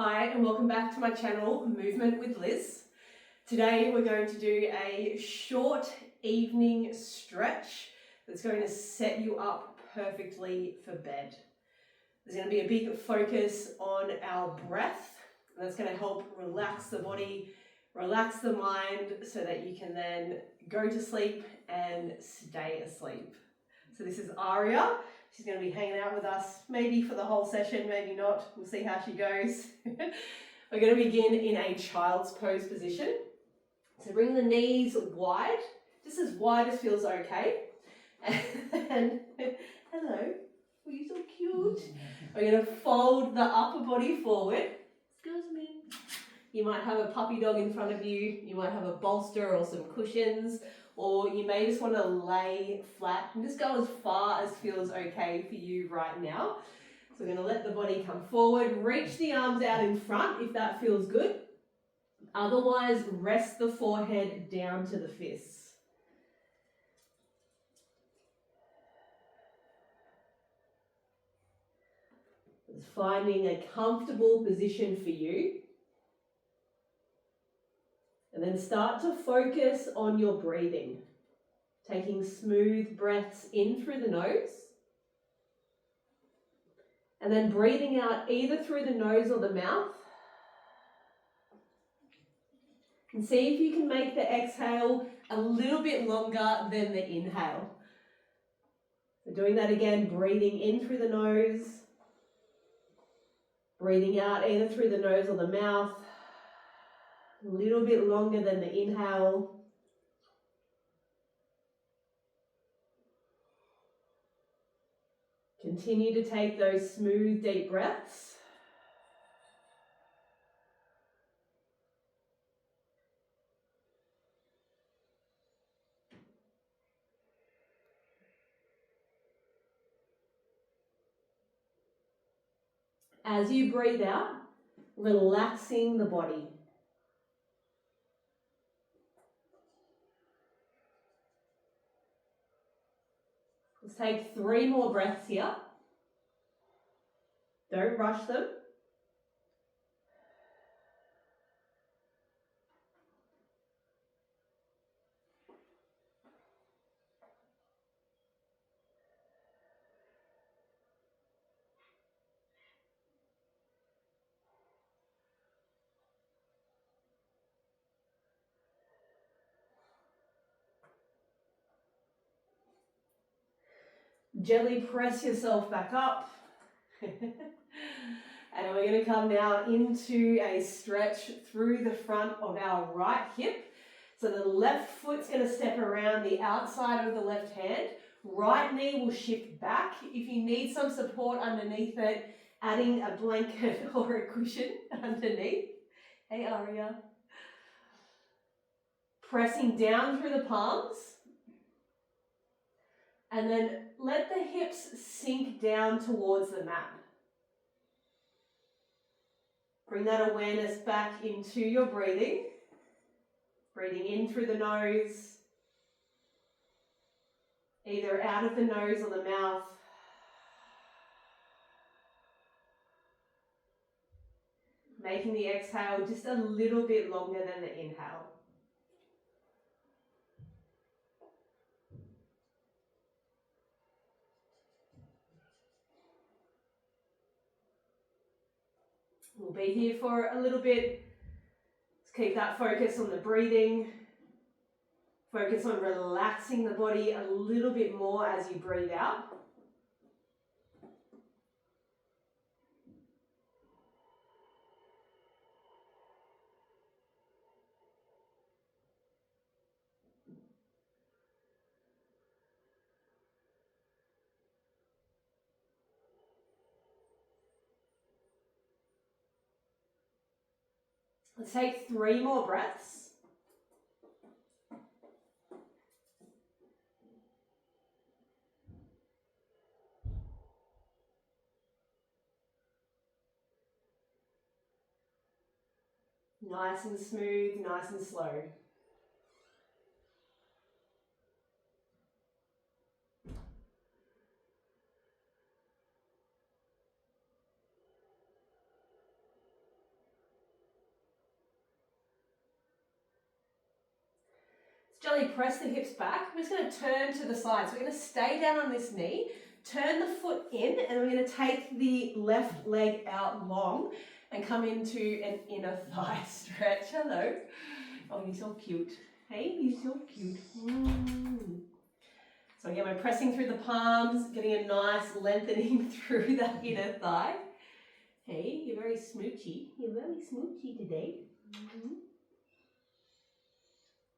Hi and welcome back to my channel, Movement with Liz. Today we're going to do a short evening stretch that's going to set you up perfectly for bed. There's going to be a big focus on our breath, and that's going to help relax the body, relax the mind, so that you can then go to sleep and stay asleep. So this is Aria. She's going to be hanging out with us, maybe for the whole session, maybe not. We'll see how she goes. We're going to begin in a child's pose position. So bring the knees wide, just as wide as feels okay. And hello, oh, you're so cute. We're going to fold the upper body forward. Excuse me. You might have a puppy dog in front of you. You might have a bolster or some cushions. Or you may just want to lay flat and just go as far as feels okay for you right now. So we're going to let the body come forward, reach the arms out in front if that feels good. Otherwise, rest the forehead down to the fists. Just finding a comfortable position for you. And then start to focus on your breathing. Taking smooth breaths in through the nose. And then breathing out either through the nose or the mouth. And see if you can make the exhale a little bit longer than the inhale. So doing that again, breathing in through the nose. Breathing out either through the nose or the mouth. A little bit longer than the inhale. Continue to take those smooth, deep breaths. As you breathe out, relaxing the body. Let's take 3 more breaths here. Don't rush them. Gently press yourself back up. And we're going to come now into a stretch through the front of our right hip. So the left foot's going to step around the outside of the left hand. Right knee will shift back. If you need some support underneath it, adding a blanket or a cushion underneath. Hey, Aria. Pressing down through the palms. And then let the hips sink down towards the mat. Bring that awareness back into your breathing. Breathing in through the nose, either out of the nose or the mouth. Making the exhale just a little bit longer than the inhale. We'll be here for a little bit. Let's keep that focus on the breathing. Focus on relaxing the body a little bit more as you breathe out. Let's take 3 more breaths. Nice and smooth, nice and slow. Gently press the hips back. We're just going to turn to the side. So we're going to stay down on this knee, turn the foot in, and we're going to take the left leg out long and come into an inner thigh stretch. Hello. Oh, you're so cute. Hey, you're so cute. So again, we're pressing through the palms, getting a nice lengthening through that inner thigh. Hey, you're very smoochy. You're very smoochy today.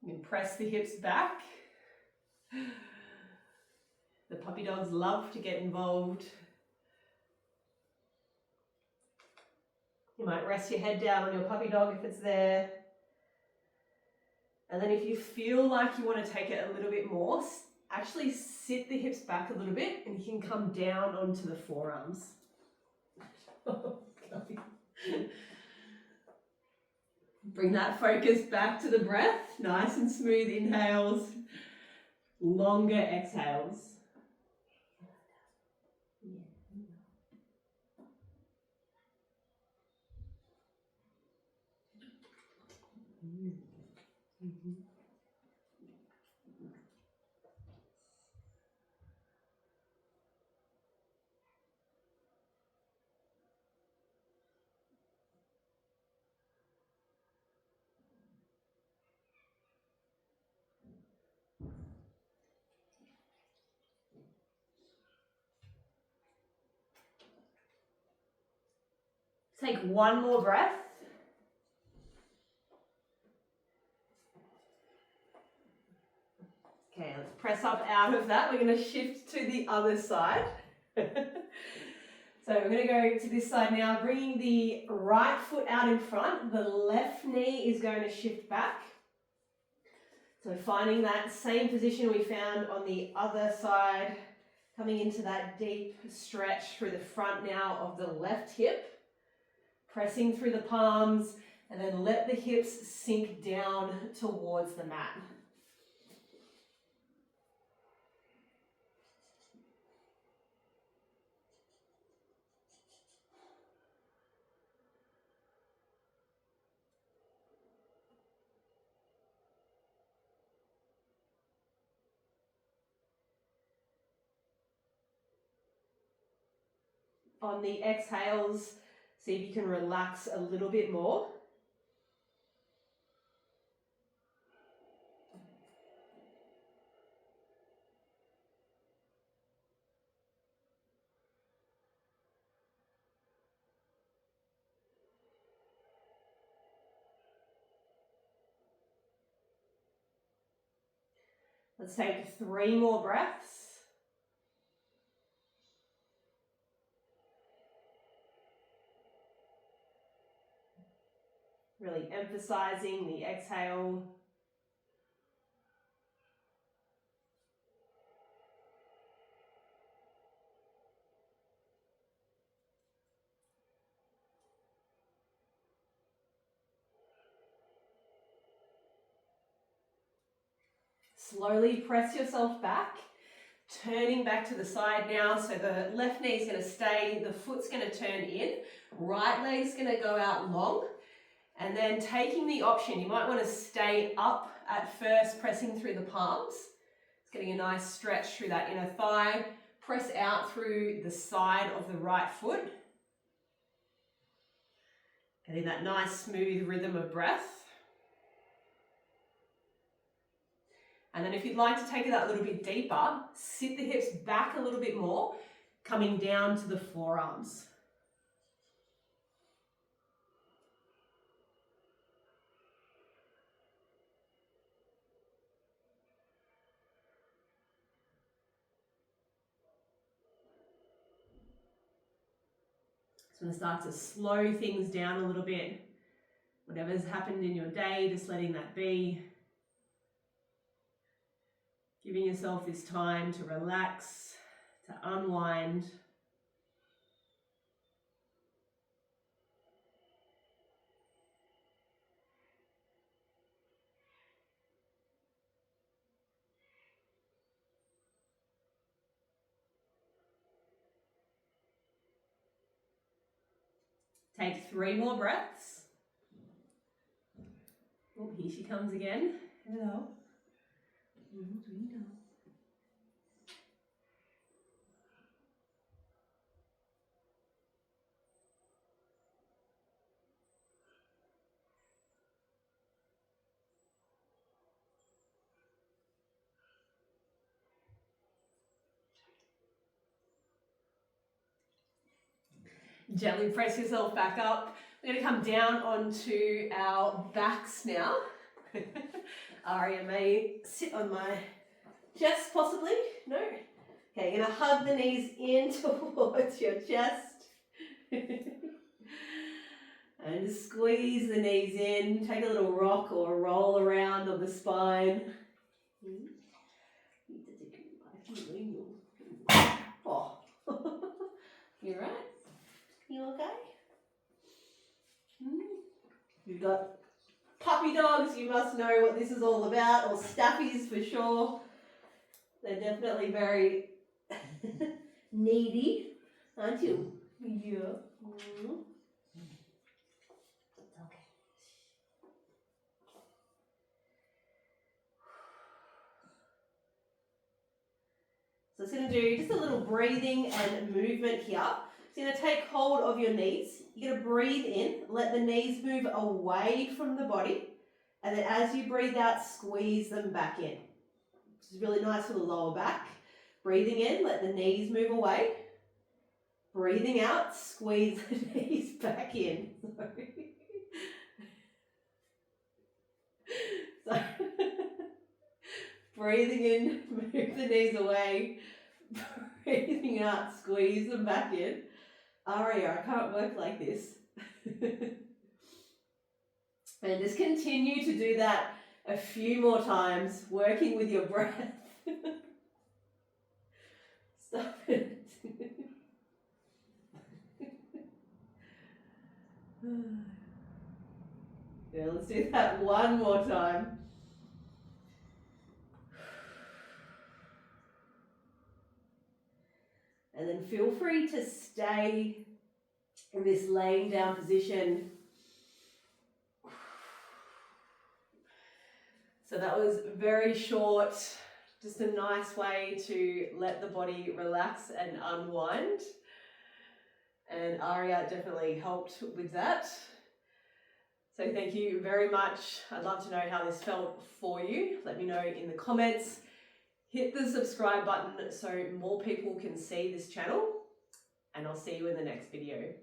You can press the hips back. The puppy dogs love to get involved. You might rest your head down on your puppy dog if it's there. And then if you feel like you want to take it a little bit more, actually sit the hips back a little bit and you can come down onto the forearms. Bring that focus back to the breath. Nice and smooth inhales, longer exhales. Take one more breath. Okay, let's press up out of that. We're going to shift to the other side. So we're going to go to this side now, bringing the right foot out in front. The left knee is going to shift back. So finding that same position we found on the other side, coming into that deep stretch through the front now of the left hip. Pressing through the palms, and then let the hips sink down towards the mat. On the exhales, see if you can relax a little bit more. Let's take 3 more breaths. Really emphasizing the exhale. Slowly press yourself back, turning back to the side now. So the left knee is going to stay, the foot's going to turn in, right leg's going to go out long. And then taking the option, you might want to stay up at first, pressing through the palms. It's getting a nice stretch through that inner thigh. Press out through the side of the right foot. Getting that nice smooth rhythm of breath. And then if you'd like to take it that little bit deeper, sit the hips back a little bit more, coming down to the forearms. So I'm going to start to slow things down a little bit. Whatever's happened in your day, just letting that be. Giving yourself this time to relax, to unwind. Take 3 more breaths. Oh, here she comes again. Hello. Gently press yourself back up. We're going to come down onto our backs now. Aria may sit on my chest possibly. No? Okay, you're going to hug the knees in towards your chest. And just squeeze the knees in. Take a little rock or roll around on the spine. Oh, you right? You okay? You've got puppy dogs, you must know what this is all about, or staffies for sure. They're definitely very needy, aren't you? Yeah. Okay. So it's going to do just a little breathing and movement here. It's going to take hold of your knees. You're going to breathe in, let the knees move away from the body, and then as you breathe out, squeeze them back in. Which is really nice for the lower back. Breathing in, let the knees move away. Breathing out, squeeze the knees back in. So, breathing in, move the knees away. Breathing out, squeeze them back in. Aria, I can't work like this. And just continue to do that a few more times, working with your breath. Stop it. Yeah, let's do that one more time. And then feel free to stay in this laying down position. So that was very short, just a nice way to let the body relax and unwind. And Aria definitely helped with that. So thank you very much. I'd love to know how this felt for you. Let me know in the comments. Hit the subscribe button so more people can see this channel. And I'll see you in the next video.